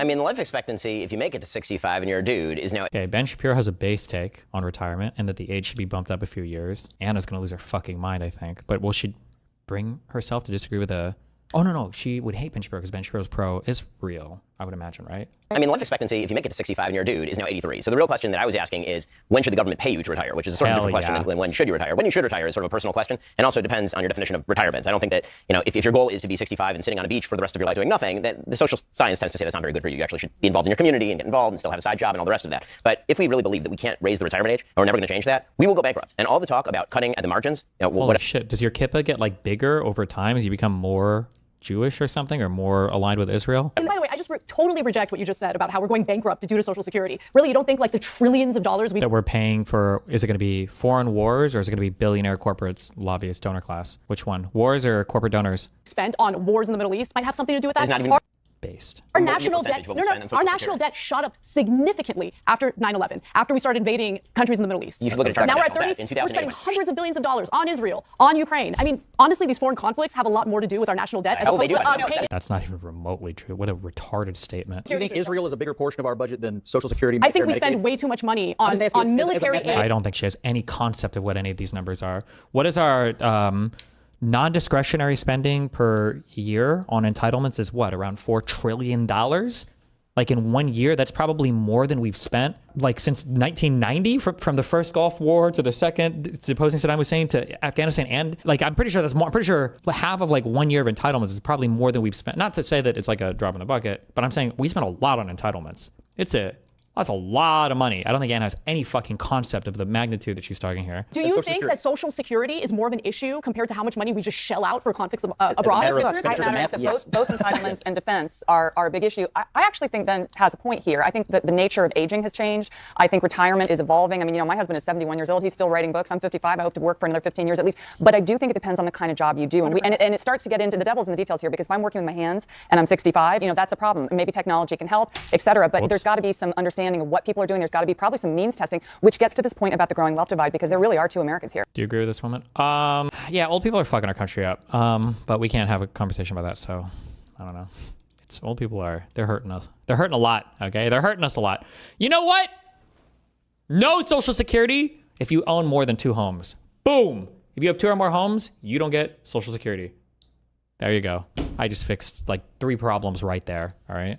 I mean, the life expectancy, if you make it to 65 and you're a dude, is now... Okay, Ben Shapiro has a base take on retirement and that the age should be bumped up a few years. Anna's going to lose her fucking mind, I think. But will she bring herself to disagree with a... Oh, no. She would hate Ben Shapiro because Ben Shapiro's pro-Israel, I would imagine, right? I mean, life expectancy, if you make it to 65 and you're a dude, is now 83. So the real question that I was asking is, when should the government pay you to retire? Which is a sort of different question than when should you retire. When you should retire is sort of a personal question, and also depends on your definition of retirement. I don't think that, if your goal is to be 65 and sitting on a beach for the rest of your life doing nothing, that the social science tends to say that's not very good for you. You actually should be involved in your community and get involved and still have a side job and all the rest of that. But if we really believe that we can't raise the retirement age, or we're never going to change that, we will go bankrupt. And all the talk about cutting at the margins, holy shit, does your kippah get like bigger over time as you become more Jewish or something, or more aligned with Israel? And by the way, I just totally reject what you just said about how we're going bankrupt due to Social Security. Really, you don't think like the trillions of dollars that we're paying for, is it going to be foreign wars, or is it going to be billionaire corporates, lobbyists, donor class? Which one? Wars or corporate donors? Spent on wars in the Middle East might have something to do with that. It's not even based. Our national debt, our national debt shot up significantly after 9/11, after we started invading countries in the Middle East. You should look at now we're at 30. We're spending hundreds of billions of dollars on Israel, on Ukraine. I mean, honestly, these foreign conflicts have a lot more to do with our national debt as opposed to us paying. That's not even remotely true. What a retarded statement. Do you think Israel is a bigger portion of our budget than Social Security? I think we spend way too much money on military aid. I don't think she has any concept of what any of these numbers are. What is our non-discretionary spending per year on entitlements is what, around $4 trillion? Like in 1 year, that's probably more than we've spent like since 1990 from the first Gulf War to the second, deposing Saddam Hussein to Afghanistan. And like, I'm pretty sure that's more, I'm pretty sure half of like 1 year of entitlements is probably more than we've spent. Not to say that it's like a drop in the bucket, but I'm saying we spent a lot on entitlements. That's a lot of money. I don't think Anna has any fucking concept of the magnitude that she's talking here. Do you think that Social Security is more of an issue compared to how much money we just shell out for conflicts abroad? Both entitlements and defense are a big issue. I actually think Ben has a point here. I think that the nature of aging has changed. I think retirement is evolving. I mean, my husband is 71 years old. He's still writing books. I'm 55. I hope to work for another 15 years at least. But I do think it depends on the kind of job you do. And it starts to get into the devil's in the details here, because if I'm working with my hands and I'm 65, that's a problem. Maybe technology can help, et cetera. But there's got to be some understanding of what people are doing. There's got to be probably some means testing, which gets to this point about the growing wealth divide, because there really are two Americas here. Do you agree with this woman? Yeah, old people are fucking our country up. But we can't have a conversation about that, so I don't know. Old people they're hurting us. They're hurting a lot, okay? They're hurting us a lot. You know what? No Social Security if you own more than 2 homes. Boom! If you have 2 or more homes, you don't get Social Security. There you go. I just fixed like 3 problems right there, all right?